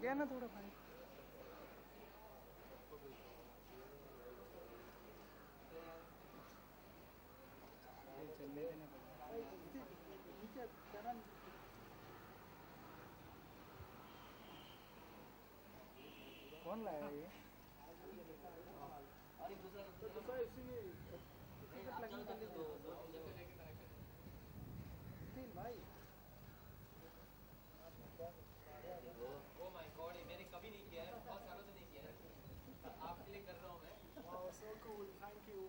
गया ना थोड़ा पानी। चलने देना पड़ेगा। कौन लाया ये? और एक दूसरा इसी में प्लगइन कर लीजिए भाई। ओ माय गॉड, ये मैंने कभी नहीं किया है, बहुत सालों से नहीं किया है, आपके लिए कर रहा हूँ मैं। Wow, so cool, thank you.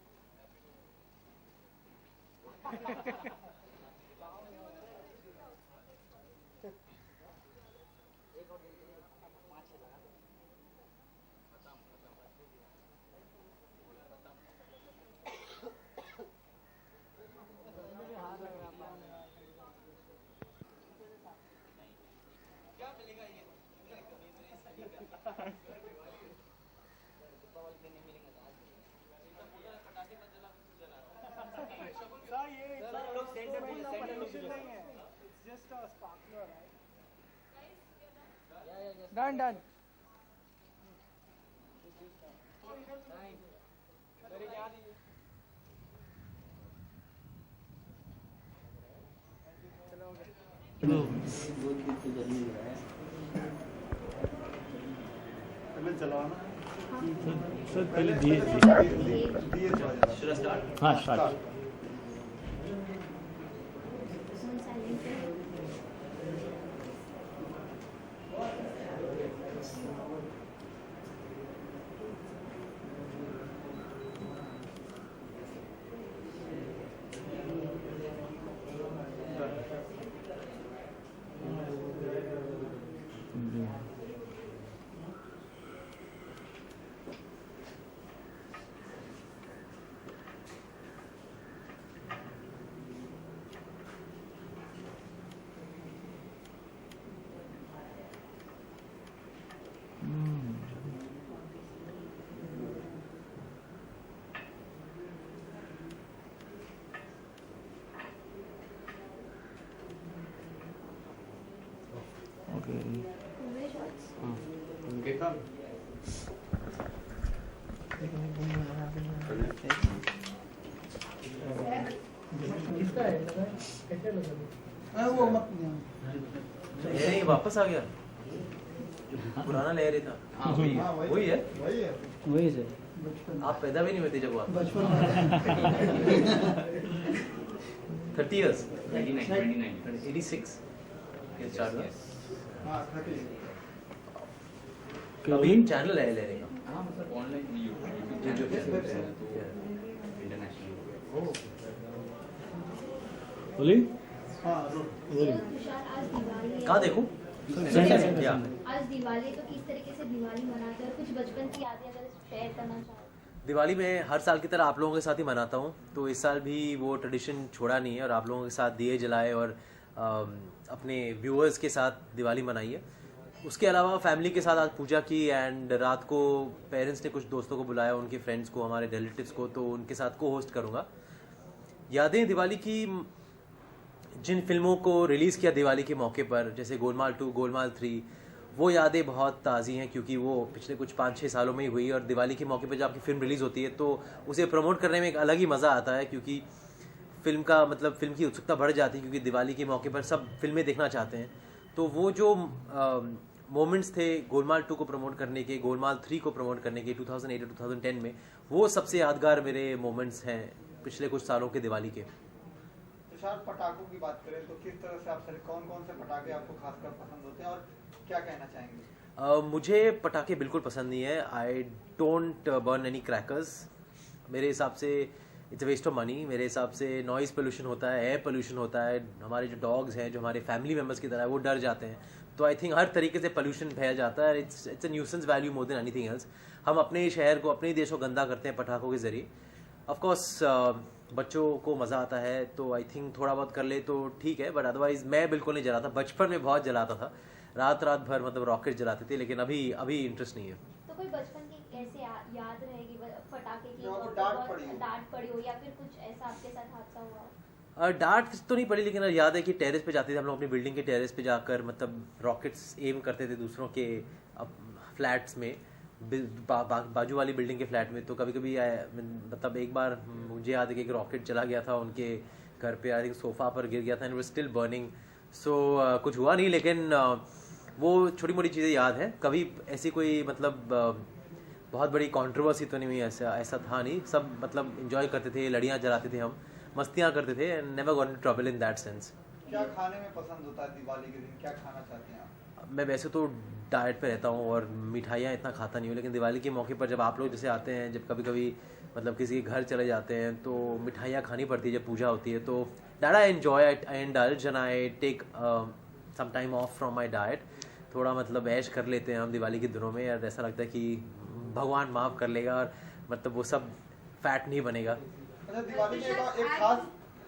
क्या मिलेगा ये? पटाखे मत जला, जला डन डन। चलाना सर पहले दिए हाँ स्टार्ट। वो मत ये वापस आ गया, पुराना लेयर ही था। हाँ वही है वही सर। आप पैदा भी नहीं हुए थे जब आप 30 years 86 अभी चैनल है लेयर का। हाँ मतलब ऑनलाइन यूट्यूब इंटरनेशनल। बोली कहाँ देखूं? आज दिवाली, तो किस तरीके से दिवाली मनाते हैं, कुछ बचपन की यादें अगर शेयर करना चाहें। दिवाली में हर साल की तरह आप लोगों के साथ ही मनाता हूँ, तो इस साल भी वो ट्रेडिशन छोड़ा नहीं है और आप लोगों के साथ दिए जलाए और अपने व्यूअर्स के साथ दिवाली मनाई है। उसके अलावा फैमिली के साथ आज पूजा की एंड रात को पेरेंट्स ने कुछ दोस्तों को बुलाया, उनके फ्रेंड्स को, हमारे रिलेटिव्स को, तो उनके साथ को होस्ट करूँगा। यादें दिवाली की, जिन फिल्मों को रिलीज़ किया दिवाली के मौके पर, जैसे गोलमाल 2, गोलमाल 3, वो यादें बहुत ताज़ी हैं क्योंकि वो पिछले कुछ 5-6 सालों में ही हुई। और दिवाली के मौके पर जब आपकी फ़िल्म रिलीज़ होती है तो उसे प्रमोट करने में एक अलग ही मज़ा आता है, क्योंकि फ़िल्म का मतलब फ़िल्म की उत्सुकता बढ़ जाती है, क्योंकि दिवाली के मौके पर सब फिल्में देखना चाहते हैं। तो वो जो मोमेंट्स थे गोलमाल 2 को प्रमोट करने के, गोलमाल 3 को प्रमोट करने के 2008 और 2010 में, वो सबसे यादगार मेरे मोमेंट्स हैं पिछले कुछ सालों के दिवाली के। पटाखों की बात करें तो किस तरह से आप कौन कौन से पटाखे आपको खासकर पसंद होते हैं और क्या कहना चाहेंगे? मुझे पटाखे बिल्कुल पसंद नहीं है। I don't burn any crackers. मेरे हिसाब से it's a waste of money. मेरे हिसाब से नॉइज़ पोल्यूशन होता है, एयर पोल्यूशन होता है, हमारे जो डॉग्स हैं, जो हमारे फैमिली मेम्बर्स की तरह है, वो डर जाते हैं। तो आई थिंक हर तरीके से पोल्यूशन फैल जाता है। It's a nuisance value more than anything else. हम अपने शहर को, अपने देश को गंदा करते हैं पटाखों के ज़रिए। ऑफकोर्स बच्चों को मज़ा आता है तो आई थिंक थोड़ा बहुत कर ले तो ठीक है, बट अदरवाइज मैं बिल्कुल नहीं जलाता। बचपन में बहुत जलाता था, रात भर मतलब रॉकेट जलाते थे, लेकिन अभी इंटरेस्ट नहीं है। तो कोई बचपन की ऐसे याद रहेगी पटाखे की, डांट पड़ी हो या फिर कुछ ऐसा आपके साथ हादसा हुआ हो? डांट तो नहीं पड़ी, लेकिन याद है कि टेरेस पे जाते थे हम लोग, अपनी बिल्डिंग के टेरेस पे जाकर मतलब रॉकेट्स एम करते थे दूसरों के फ्लैट्स में, बाजू वाली बिल्डिंग के फ्लैट में। तो कभी कभी मतलब एक बार मुझे याद है कि एक रॉकेट चला गया था उनके घर पे, आई थिंक सोफा पर गिर गया था एंड वाज स्टिल बर्निंग। सो कुछ हुआ नहीं, लेकिन वो छोटी मोटी चीज़ें याद है। कभी ऐसी कोई मतलब बहुत बड़ी कंट्रोवर्सी तो नहीं हुई, ऐसा था नहीं। सब मतलब एंजॉय करते थे, लड़ियाँ जलाते थे हम, मस्तियाँ करते थे and never got in trouble in that sense. क्या खाने में पसंद होता है दिवाली के दिन, क्या खाना चाहते हैं आप? मैं वैसे तो डाइट पे रहता हूँ और मिठाइयाँ इतना खाता नहीं हूँ, लेकिन दिवाली के मौके पर जब आप लोग जैसे आते हैं, जब कभी कभी मतलब किसी के घर चले जाते हैं तो मिठाइयाँ खानी पड़ती है जब पूजा होती है। तो that I enjoy, I indulge and I take some time off from my diet. थोड़ा मतलब ऐश कर लेते हैं हम दिवाली के दिनों में, और ऐसा लगता है कि भगवान माफ़ कर लेगा और मतलब वो सब फैट नहीं बनेगा। अच्छा, दिवाली में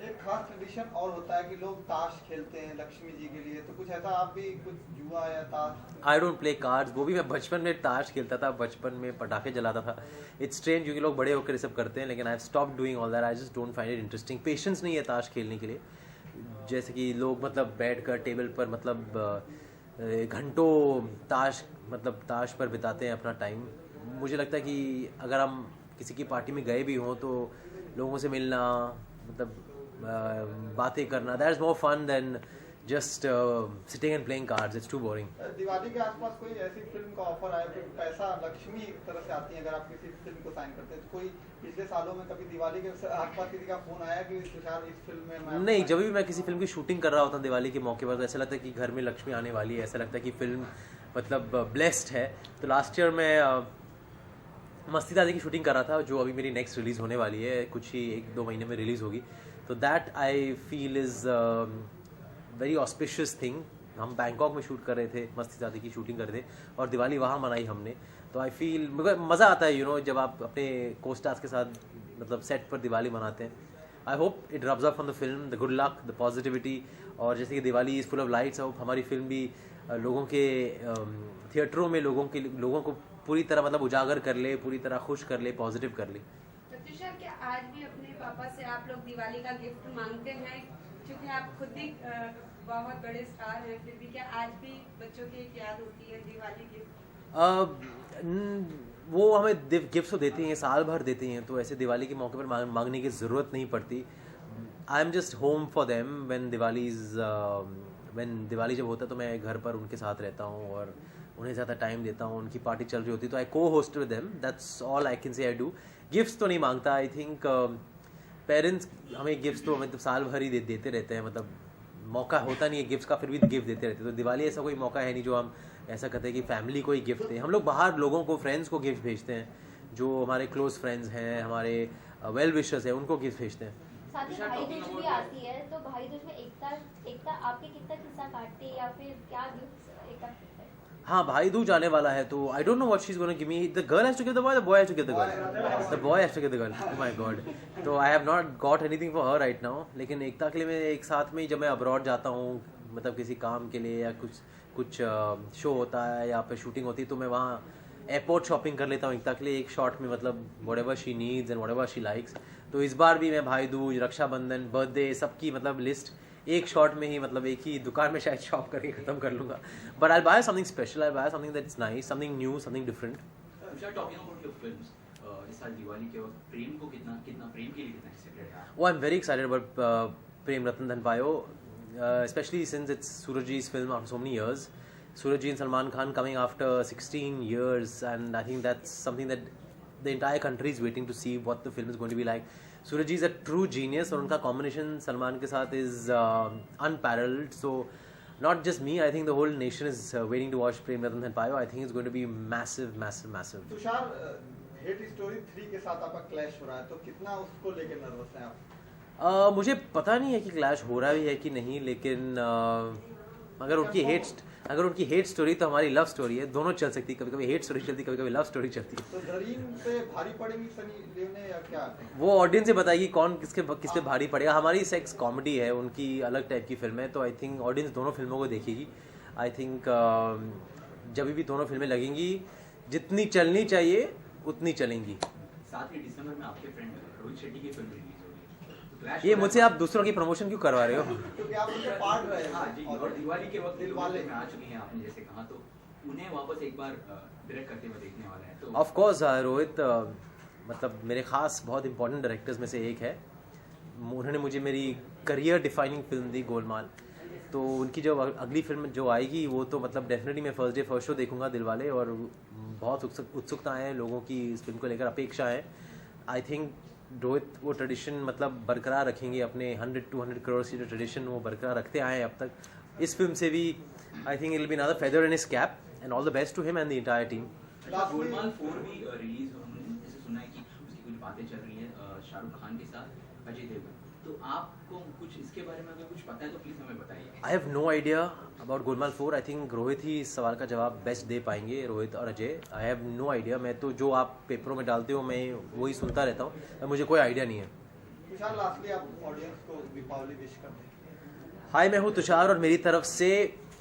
एक खास ट्रेडिशन और होता है कि लोग ताश खेलते हैं लक्ष्मी जी के लिए, तो कुछ ऐसा आप भी कुछ जुआ या ताश? I don't play cards. वो भी मैं बचपन में ताश खेलता था, बचपन में पटाखे जलाता था। इट्स स्ट्रेंज क्योंकि लोग बड़े होकर ये सब करते हैं, लेकिन I have stopped doing all that. I just don't find it interesting. Patience नहीं है ताश खेलने के लिए। जैसे कि लोग मतलब बैठ कर टेबल पर मतलब घंटों ताश पर बिताते हैं अपना टाइम। मुझे लगता है कि अगर हम किसी की पार्टी में गए भी हों तो लोगों से मिलना, मतलब बातें करना, that is more fun than just sitting and playing cards. It's too boring. Diwali के आसपास कोई ऐसी फिल्म का ऑफर आया, फिर पैसा लक्ष्मी एक तरह से आती है अगर आप किसी फिल्म को साइन करते हैं, तो कोई पिछले सालों में कभी दिवाली के आसपास किसी का फोन आया कि तुषार इस फिल्म में मैं? नहीं, जब भी मैं किसी फिल्म की शूटिंग कर रहा होता हूँ दिवाली के मौके पर, तो ऐसा लगता है कि घर में लक्ष्मी आने वाली है, ऐसा लगता है कि फिल्म मतलब ब्लेस्ड है। तो लास्ट ईयर मैं मस्ती दादी की शूटिंग कर रहा था, जो अभी मेरी नेक्स्ट रिलीज़ होने वाली है, कुछ ही 1-2 महीने में रिलीज़ होगी। तो that I feel is very auspicious thing. हम बैंकॉक में शूट कर रहे थे, मस्ती दादी की शूटिंग कर रहे थे और दिवाली वहाँ मनाई हमने। तो आई फील मज़ा आता है, यू नो, जब आप अपने को स्टार्स के साथ मतलब सेट पर दिवाली मनाते हैं। I hope it rubs up from the film, the good luck, the positivity. और जैसे कि Diwali is full of lights, और हमारी फिल्म भी लोगों के थिएटरों में लोगों को पूरी तरह मतलब उजागर कर ले, पूरी तरह खुश कर ले, पॉजिटिव कर ले। तुषार, क्या आज भी अपने पापा से आप लोग दिवाली का गिफ्ट मांगते हैं? क्योंकि आप खुद ही बहुत बड़े स्टार हैं, फिर भी क्या आज भी बच्चों की एक याद होती है दिवाली गिफ्ट? वो हमें गिफ्ट तो देते हैं, साल भर देते हैं, तो ऐसे दिवाली के मौके पर मांगने की ज़रूरत नहीं पड़ती। I am just home for them when Diwali जब होता है तो मैं घर पर उनके साथ रहता हूँ और उन्हें ज़्यादा टाइम देता हूँ। उनकी पार्टी चल रही होती है तो आई को host with them, that's all I can say I do. Gifts तो नहीं मांगता। आई थिंक पेरेंट्स हमें गिफ्ट्स तो मतलब साल भर ही देते रहते हैं, मतलब मौका होता नहीं है गिफ्ट्स का, फिर भी गिफ्ट देते रहते हैं। तो दिवाली ऐसा कोई मौका है नहीं जो हम ऐसा कहते हैं कि फैमिली को ही गिफ्ट दें। हम लोग बाहर लोगों को, फ्रेंड्स को गिफ्ट भेजते हैं, जो हमारे क्लोज फ्रेंड्स हैं, हमारे वेल विशर्स हैं, उनको गिफ्ट भेजते हैं। साथ ही भाई दूज भी आती है, तो भाई दूज में एकता आपके कितना किस्सा काटते हैं या फिर क्या गिफ्ट एकता करते हैं? हाँ, भाई दूज आने वाला है, तो I don't know what she is gonna give me. The girl has to give the boy, the boy has to give the girl, the boy has to give the girl. Oh my God. तो I have not got anything for her right now. लेकिन एकता के लिए मैं एक साथ में, जब मैं अब्रॉड जाता हूँ मतलब किसी काम के लिए या कुछ शो होता है या फिर शूटिंग होती है, तो मैं वहाँ एयरपोर्ट शॉपिंग कर लेता हूँ एकता के लिए, एक शॉट में, मतलब whatever she needs and whatever she likes. तो इस बार भी मैं भाई दूज, रक्षाबंधन, बर्थडे, सबकी मतलब लिस्ट एक शॉट में ही, मतलब एक ही दुकान में शायद शॉप करके खत्म कर लूँगा। But I buy something special, I buy something that's nice, something new, something different. Talking about your films, इस साल दिवाली के वक्त प्रेम को कितना प्रेम के लिए कितना एक्साइटेड है? Oh, I'm very excited about Prem Ratan Dhan Payo, especially since it's Surajji's film after so many years. Surajji and Salman Khan coming after 16 years, and I think that's something that the entire country is waiting to see what the film is going to be like. Surajji is a true genius, और उनका combination Salman के साथ is unparalleled. So not just me, I think the whole nation is waiting to watch Prem Ratan Dhan Payo. I think it's going to be massive, massive, massive. Tushar, hate story 3 के साथ आपका clash हो रहा है, तो कितना उसको लेकर नर्वस हैं आप? मुझे पता नहीं है कि क्लैश हो रहा भी है कि नहीं, लेकिन अगर उनकी हेट स्टोरी तो हमारी लव स्टोरी है, दोनों चल सकती है। कभी कभी हेट स्टोरी चलती है, कभी कभी लव स्टोरी चलती है। तो जरीन पे भारी पड़ेगी सनी लियोन या क्या? वो ऑडियंस से बताएगी कौन किस पे भारी पड़ेगा। हमारी सेक्स कॉमेडी है, उनकी अलग टाइप की फिल्म है, तो आई थिंक ऑडियंस दोनों फिल्मों को देखेगी। आई थिंक जब भी दोनों फिल्में लगेंगी, जितनी चलनी चाहिए उतनी चलेंगी। साथ ही दिसंबर में आपके फ्रेंड रोहित शेट्टी की फिल्म रिलीज होगी, तो क्लैश ये मुझसे आप दूसरों की प्रमोशन क्यों करवा रहे हो? क्योंकि आप उनके पार्ट रहे हाँ जी, हैं और दिवाली के वक्त दिलवाले में आ चुकी हैं आपने जैसे कहा, तो उन्हें वापस एक बार डायरेक्ट करते हुए देखने वाले हैं तो ऑफ कोर्स रोहित मतलब मेरे खास बहुत इंपॉर्टेंट डायरेक्टर्स में से एक है। उन्होंने मुझे मेरी करियर डिफाइनिंग फिल्म दी गोलमाल, तो उनकी जो अगली फिल्म जो आएगी वो तो मतलब डेफिनेटली मैं फर्स्ट डे फर्स्ट शो देखूंगा दिलवाले, और बहुत उत्सुकता है लोगों की इस फिल्म को लेकर, अपेक्षा है। आई थिंक रोहित वो ट्रेडिशन मतलब बरकरार रखेंगे, अपने 100-200 करोड़ की जो ट्रेडिशन वो बरकरार रखते आए हैं अब तक। इस फिल्म से भी I think it will be another feather in his cap, and all the best to him and the entire team. Golmaal 4 भी रिलीज हमने जैसे सुना है कि उसकी कुछ बातें चल रही हैं शाहरुख खान के साथ अजय देवगन, तो आपको कुछ इसके बारे में अगर कुछ पता है तो प्लीज हमें बताइए। I have no idea about Golmaal 4। I think Rohit ही इस सवाल का जवाब बेस्ट दे पाएंगे, रोहित और Ajay. I have no idea, मैं तो जो आप पेपरों में डालते हो मैं वही सुनता रहता हूँ, मुझे कोई आइडिया नहीं है। तुषार, लास्टली आप ऑडियंस को दीपावली विश कर दें। हाय, मैं हूँ तुषार और मेरी तरफ से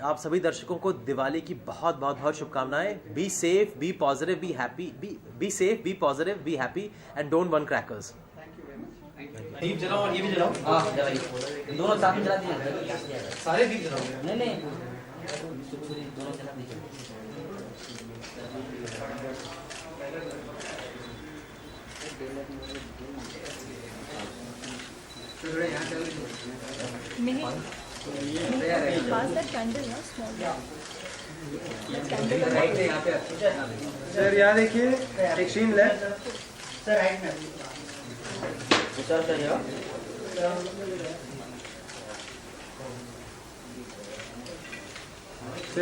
आप सभी दर्शकों को दिवाली की बहुत बहुत बहुत शुभकामनाएं। Be safe, be positive, be happy, be safe, be positive, be happy and don't burn crackers. Thank you very much. दीप जलाओ और ये भी जलाओ। हाँ जलाइए, दोनों साथ में जला दीजिए। सारे दीप जलाओ। नहीं दोनों जला दीजिए। सर यहाँ देखिए, एक्सट्रीम लेफ्ट। सर राइट में सर